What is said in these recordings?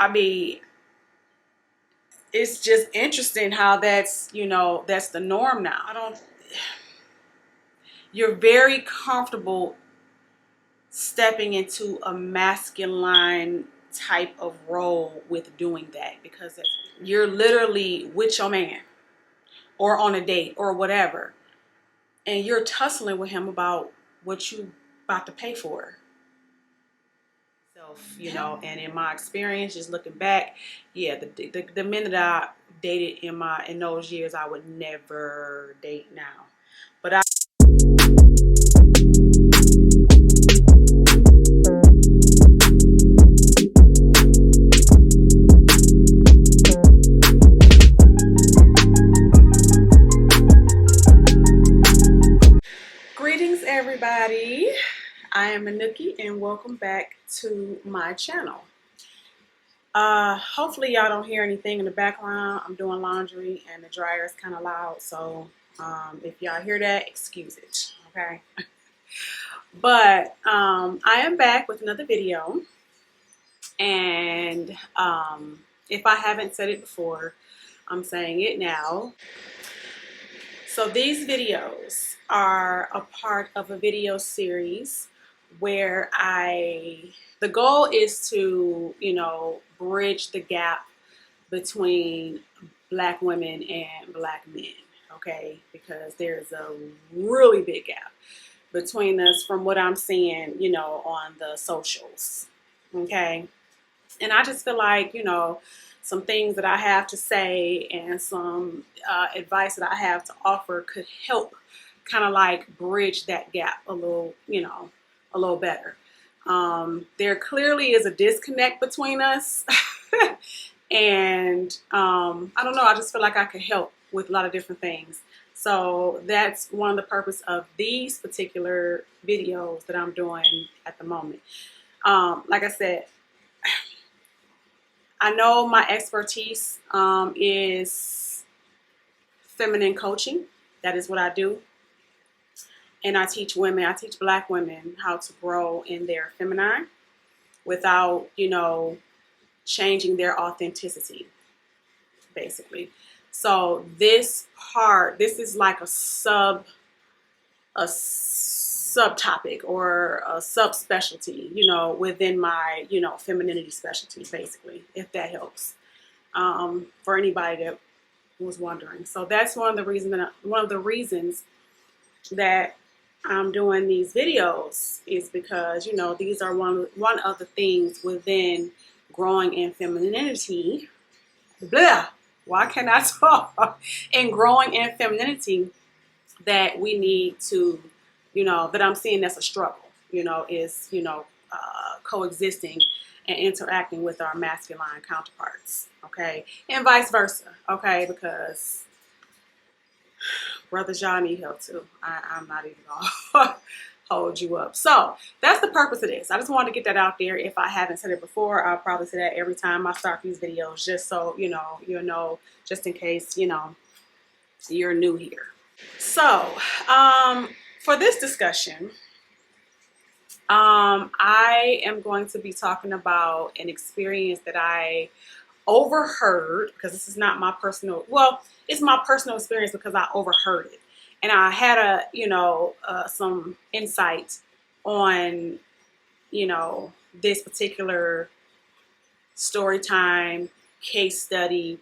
I mean, it's just interesting how that's, that's the norm now. You're very comfortable stepping into a masculine type of role with doing that because you're literally with your man or on a date or whatever, and you're tussling with him about what you about to pay for. And in my experience, just looking back, yeah, the men that I dated in those years, I would never date now. But greetings, everybody. I am Anuki, and welcome back to my channel. Hopefully y'all don't hear anything in the background. I'm doing laundry and the dryer is kind of loud, so if y'all hear that, excuse it, okay? But I am back with another video, and if I haven't said it before, I'm saying it now. So these videos are a part of a video series where the goal is to, bridge the gap between Black women and Black men, okay? Because there's a really big gap between us from what I'm seeing, on the socials, okay? And I just feel like, some things that I have to say and some advice that I have to offer could help kind of like bridge that gap a little, a little better. There clearly is a disconnect between us. And I don't know, I just feel like I could help with a lot of different things. So that's one of the purpose of these particular videos that I'm doing at the moment. Like I said, I know my expertise is feminine coaching. That is what I do. And I teach Black women how to grow in their feminine without, changing their authenticity, basically. So this is like a subtopic or a subspecialty, within my, femininity specialty, basically, if that helps for anybody that was wondering. So that's one of the reasons that I'm doing these videos is because, these are one of the things within growing in femininity. Blah. Why can't I talk? And growing in femininity that we need to, that I'm seeing that's a struggle, is, coexisting and interacting with our masculine counterparts, okay? And vice versa, okay? Because brothers, y'all need help too. I'm not even gonna hold you up. So that's the purpose of this. I just wanted to get that out there. If I haven't said it before, I'll probably say that every time I start these videos, just so you'll know, just in case you're new here. So for this discussion, I am going to be talking about an experience that I overheard, because this is not my personal, well, it's my personal experience because I overheard it. And I had some insight on, this particular story time, case study,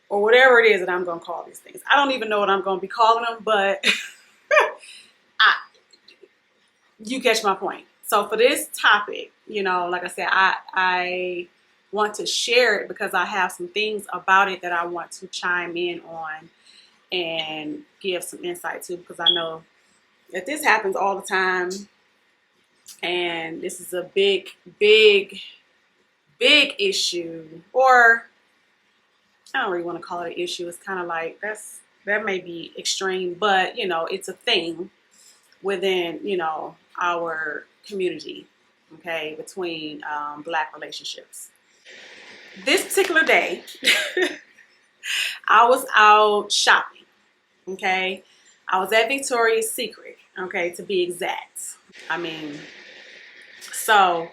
or whatever it is that I'm going to call these things. I don't even know what I'm going to be calling them, but you catch my point. So for this topic, like I said, I want to share it because I have some things about it that I want to chime in on and give some insight to, because I know that this happens all the time, and this is a big issue, or I don't really want to call it an issue. It's kind of like that may be extreme, but it's a thing within our community, okay, between Black relationships. This particular day, I was out shopping, okay? I was at Victoria's Secret, okay, to be exact. I mean, so,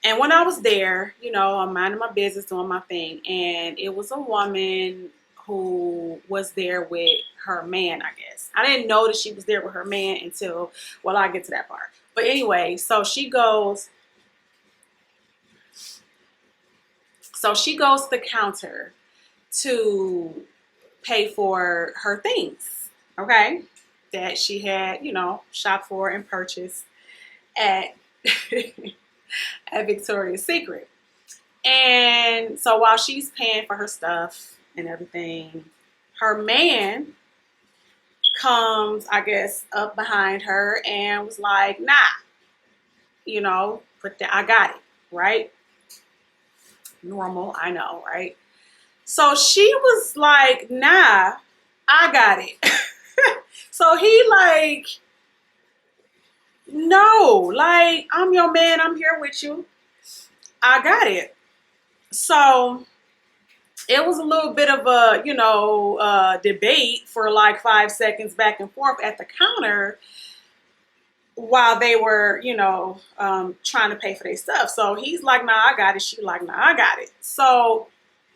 And when I was there, you know, I'm minding my business, doing my thing, and it was a woman who was there with her man, I guess. I didn't know that she was there with her man until, well, I get to that part. But anyway, she goes to the counter to pay for her things, okay, that she had, you know, shopped for and purchased at at Victoria's Secret. And so while she's paying for her stuff and everything, her man comes, I guess, up behind her and was like, nah, you know, put that, I got it, right? Normal, I know, right? So she was like, nah, I got it. So he like, no, like, I'm your man, I'm here with you. I got it. So it was a little bit of a, you know, debate for like 5 seconds back and forth at the counter while they were, you know, trying to pay for their stuff. So he's like, nah, I got it. She like, nah, I got it. So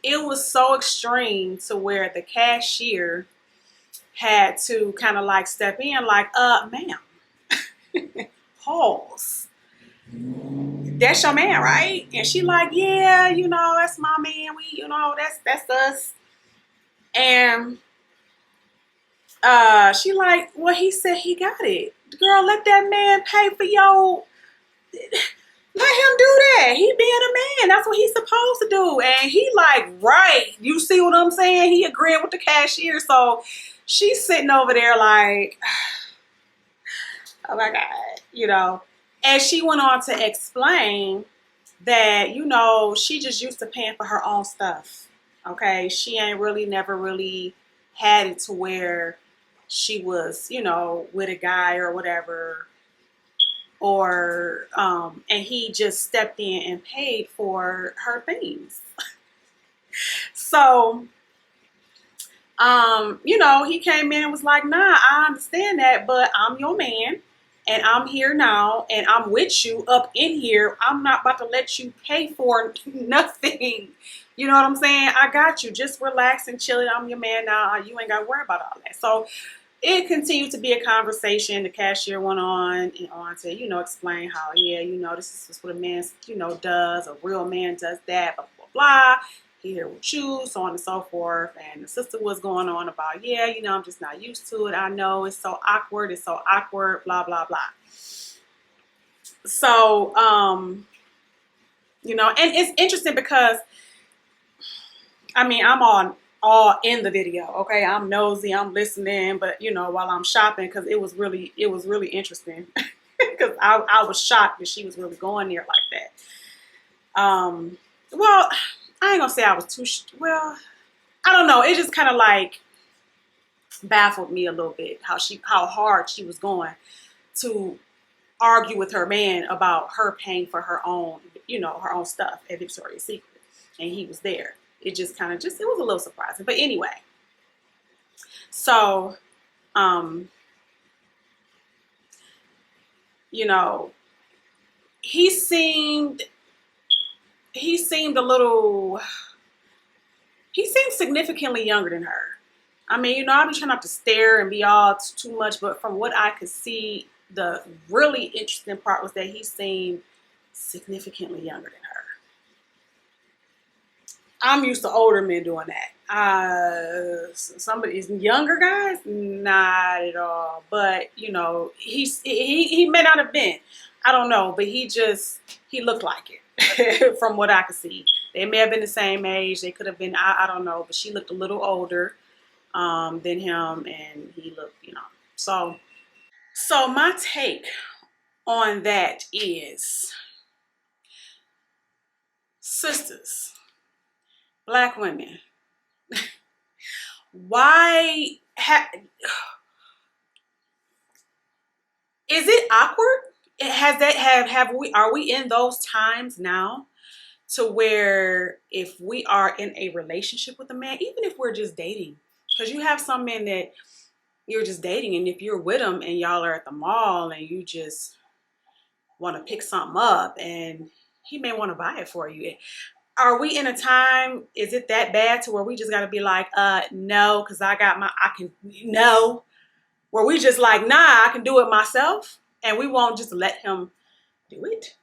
it was so extreme to where the cashier had to kind of like step in like, ma'am, pause. That's your man, right? And she like, yeah, you know, that's my man. We, you know, that's us. And she like, well, he said he got it. Girl, let that man pay for your. Let him do that. He being a man. That's what he's supposed to do. And he like, right. You see what I'm saying? He agreed with the cashier. So she's sitting over there like, oh my God, you know. And she went on to explain that, you know, she just used to paying for her own stuff. Okay. She ain't really never really had it to where she was, you know, with a guy or whatever, or and he just stepped in and paid for her things. So you know, he came in and was like, nah, I understand that, but I'm your man and I'm here now and I'm with you up in here. I'm not about to let you pay for nothing. You know what I'm saying? I got you. Just relax and chill. I'm your man now. You ain't got to worry about all that. So it continued to be a conversation. The cashier went on and on to, you know, explain how, yeah, you know, this is what a man, you know, does. A real man does that, blah, blah, blah. He here with you, so on and so forth. And the sister was going on about, yeah, you know, I'm just not used to it. I know it's so awkward. It's so awkward, blah, blah, blah. So, you know, and it's interesting because, I mean, I'm all in the video. Okay, I'm nosy, I'm listening, but you know, while I'm shopping, because it was really interesting. Because I was shocked that she was really going there like that. Well, I ain't gonna say I was too. Well, I don't know. It just kind of like baffled me a little bit how hard she was going to argue with her man about her paying for her own, you know, her own stuff at Victoria's Secret, and he was there. It just kind of it was a little surprising. But anyway, so, you know, he seemed a little, he seemed significantly younger than her. I mean, you know, I've been trying not to stare and be all too much, but from what I could see, the really interesting part was that he seemed significantly younger than her. I'm used to older men doing that. Somebody's younger guys, not at all. But you know, he may not have been. I don't know, but he looked like it from what I could see. They may have been the same age. They could have been. I don't know, but she looked a little older than him, and he looked, you know. So my take on that is, sisters, Black women, why is it awkward? Are we in those times now to where if we are in a relationship with a man, even if we're just dating, because you have some men that you're just dating, and if you're with them and y'all are at the mall and you just want to pick something up and he may want to buy it for you. Are we in a time, is it that bad to where we just got to be like, no, because no, where we just like, nah, I can do it myself, and we won't just let him do it?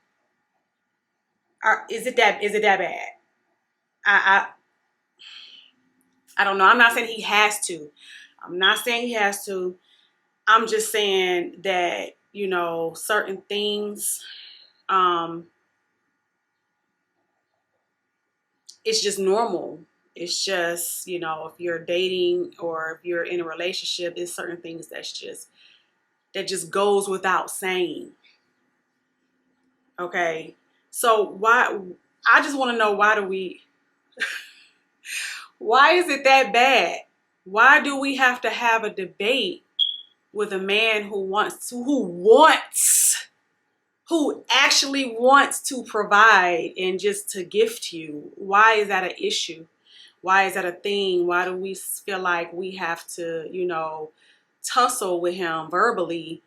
Or is it that bad? I I don't know. I'm not saying he has to. I'm not saying he has to. I'm just saying that, you know, certain things, it's just normal. It's just, you know, if you're dating or if you're in a relationship, it's certain things that just goes without saying. Okay. So why, I just want to know, why is it that bad? Why do we have to have a debate with a man who actually wants to provide and just to gift you? Why is that an issue? Why is that a thing? Why do we feel like we have to, you know, tussle with him verbally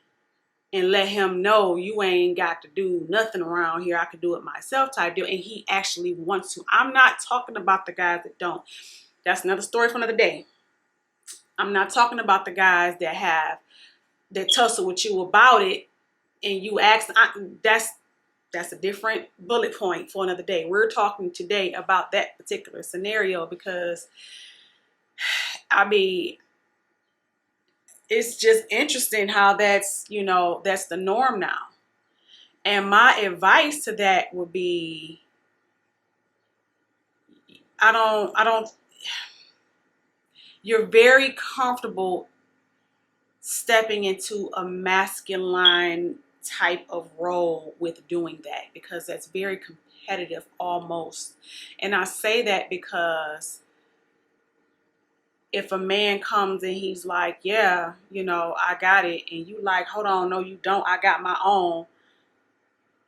and let him know you ain't got to do nothing around here, I could do it myself type deal, and he actually wants to? I'm not talking about the guys that don't. That's another story for another day. I'm not talking about the guys that tussle with you about it and you ask. That's a different bullet point for another day. We're talking today about that particular scenario because, I mean, it's just interesting how that's, you know, that's the norm now. And my advice to that would be, I don't, you're very comfortable stepping into a masculine type of role with doing that because that's very competitive almost. And I say that because if a man comes and he's like, yeah, you know, I got it, and you like, hold on, no, you don't, I got my own.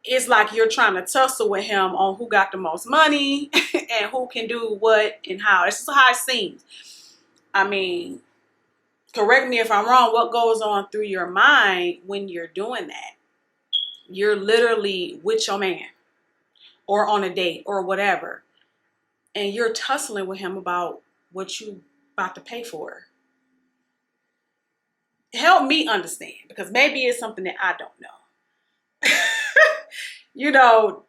It's like you're trying to tussle with him on who got the most money and who can do what and how. This is how it seems. I mean, correct me if I'm wrong, what goes on through your mind when you're doing that? You're literally with your man or on a date or whatever, and you're tussling with him about what you about to pay for. Help me understand, because maybe it's something that I don't know. You know,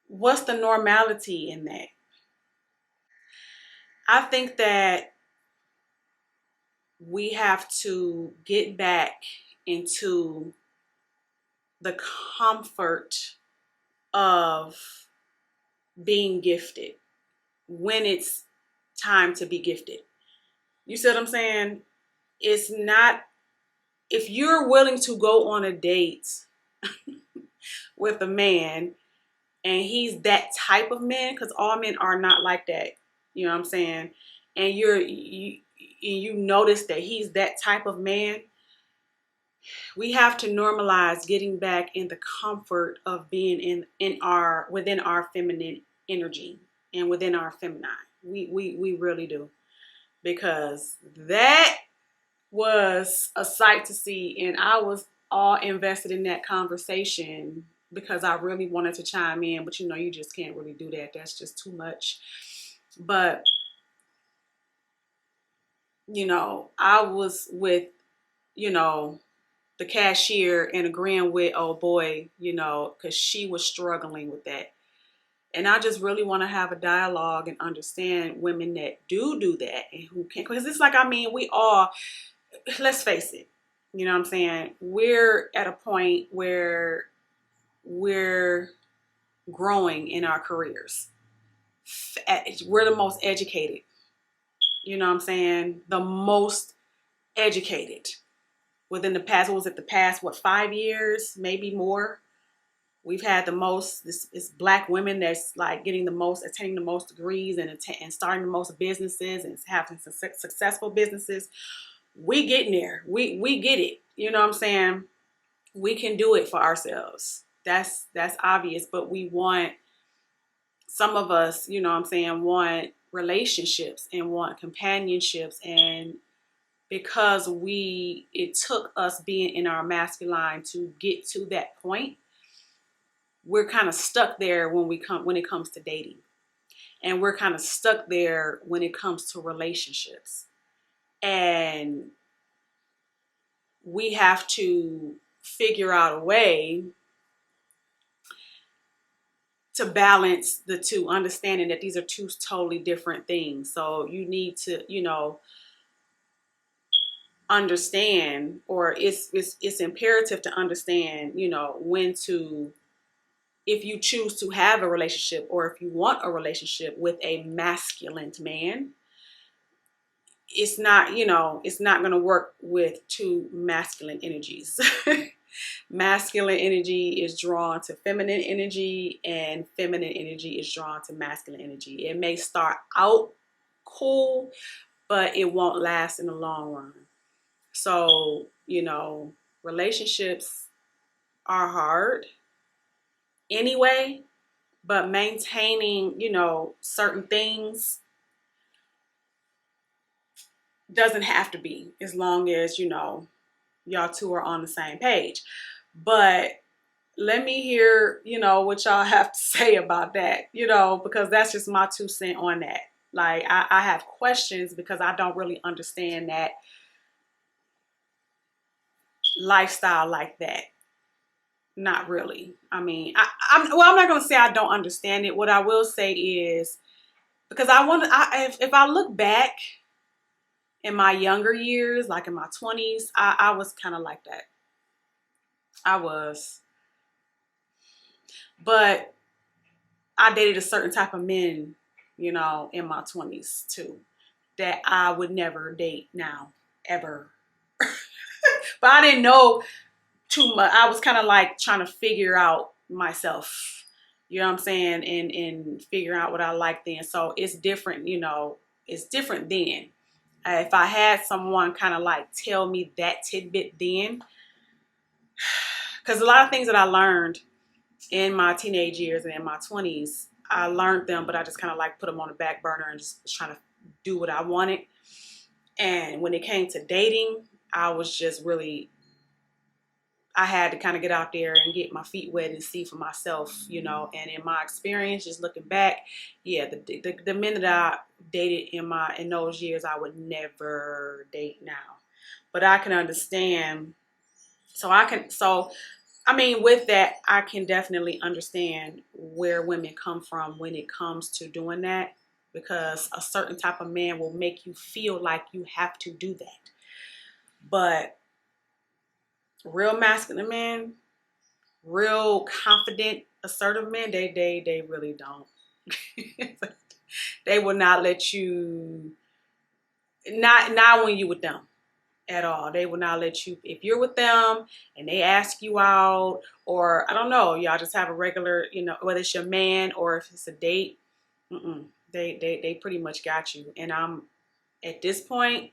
what's the normality in that? I think that we have to get back into the comfort of being gifted when it's time to be gifted. You see what I'm saying? It's not, if you're willing to go on a date with a man and he's that type of man, because all men are not like that, you know what I'm saying? And you notice that he's that type of man, we have to normalize getting back in the comfort of being within our feminine energy and within our feminine. We really do, because that was a sight to see, and I was all invested in that conversation because I really wanted to chime in, but you know, you just can't really do that. That's just too much. But you know, I was with, you know, the cashier and agreeing with, oh boy, you know, because she was struggling with that. And I just really want to have a dialogue and understand women that do that and who can't. Because it's like, I mean, we all, let's face it, you know what I'm saying? We're at a point where we're growing in our careers. We're the most educated, you know what I'm saying? The most educated within the past, what was it, the past, what, 5 years, maybe more? We've had the most, this is black women that's like getting the most, attaining the most degrees and starting the most businesses and having successful businesses. We getting there. We get it. You know what I'm saying? We can do it for ourselves. That's obvious, but we want, some of us, you know what I'm saying, want relationships and want companionships, and because it took us being in our masculine to get to that point, we're kind of stuck there when it comes to dating. And we're kind of stuck there when it comes to relationships. And we have to figure out a way to balance the two, understanding that these are two totally different things. So you need to, understand, or it's imperative to understand, when to, if you choose to have a relationship, or if you want a relationship with a masculine man, it's not, it's not going to work with two masculine energies. Masculine energy is drawn to feminine energy, and feminine energy is drawn to masculine energy. It may start out cool, but it won't last in the long run. So, relationships are hard anyway, but maintaining, certain things doesn't have to be, as long as, y'all two are on the same page. But let me hear, what y'all have to say about that, because that's just my 2 cents on that. Like, I have questions because I don't really understand that lifestyle like that. Not really. I mean, I'm not going to say I don't understand it. What I will say is, because if I look back in my younger years, like in my 20s, I was kind of like that. I was. But I dated a certain type of men, in my 20s too, that I would never date now, ever. But I didn't know too much. I was kind of like trying to figure out myself, you know what I'm saying? And figure out what I like then. So it's different, it's different then. If I had someone kind of like tell me that tidbit then, because a lot of things that I learned in my teenage years and in my 20s, I learned them, but I just kind of like put them on the back burner and just was trying to do what I wanted. And when it came to dating, I was just really, I had to kind of get out there and get my feet wet and see for myself, and in my experience, just looking back, yeah, the men that I dated in those years, I would never date now. But I can understand. I mean, with that, I can definitely understand where women come from when it comes to doing that, because a certain type of man will make you feel like you have to do that. But real masculine men, real confident, assertive men, they really don't. They will not let you, not when you with them at all. They will not let you, if you're with them and they ask you out, or I don't know, y'all just have a regular, whether it's your man or if it's a date, they pretty much got you. And I'm at this point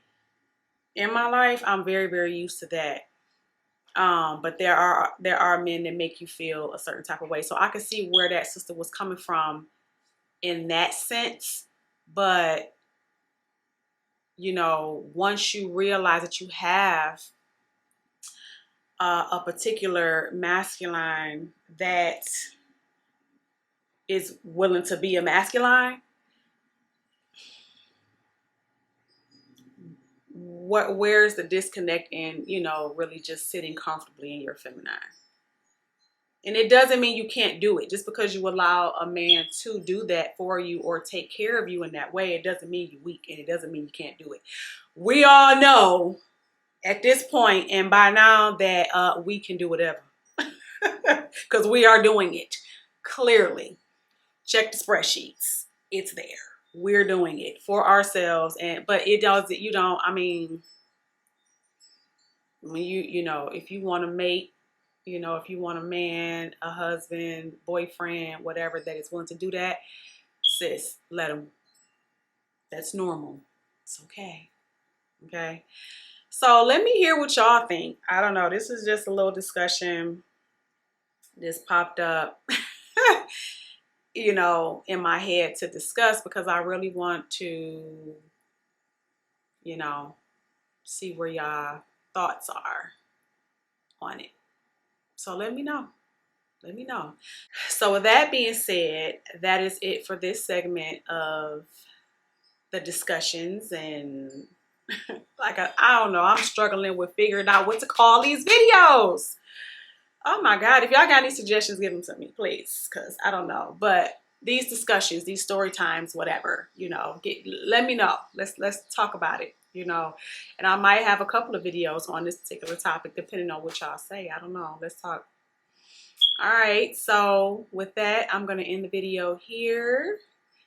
in my life, I'm very, very used to that. But there are men that make you feel a certain type of way. So I can see where that sister was coming from in that sense. But once you realize that you have a particular masculine that is willing to be a masculine, where's the disconnect in, really just sitting comfortably in your feminine? And it doesn't mean you can't do it. Just because you allow a man to do that for you or take care of you in that way, it doesn't mean you're weak, and it doesn't mean you can't do it. We all know at this point and by now that we can do whatever. Because we are doing it. Clearly. Check the spreadsheets. It's there. We're doing it for ourselves. But it does, I mean, when if you want to mate, if you want a man, a husband, boyfriend, whatever, that is willing to do that, sis, let him. That's normal. It's okay. Okay. So let me hear what y'all think. I don't know. This is just a little discussion. This popped up, in my head to discuss, because I really want to, see where y'all thoughts are on it. So let me know. Let me know. So with that being said, that is it for this segment of the discussions. And like I don't know, I'm struggling with figuring out what to call these videos. Oh my God, if y'all got any suggestions, give them to me, please, because I don't know. But these discussions, these story times, whatever, you know, let me know. Let's talk about it, you know. And I might have a couple of videos on this particular topic, depending on what y'all say. I don't know. Let's talk. All right, so with that, I'm going to end the video here.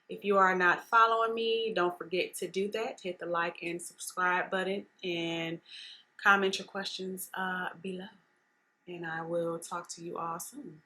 If you are not following me, don't forget to do that. Hit the like and subscribe button and comment your questions below. And I will talk to you all soon.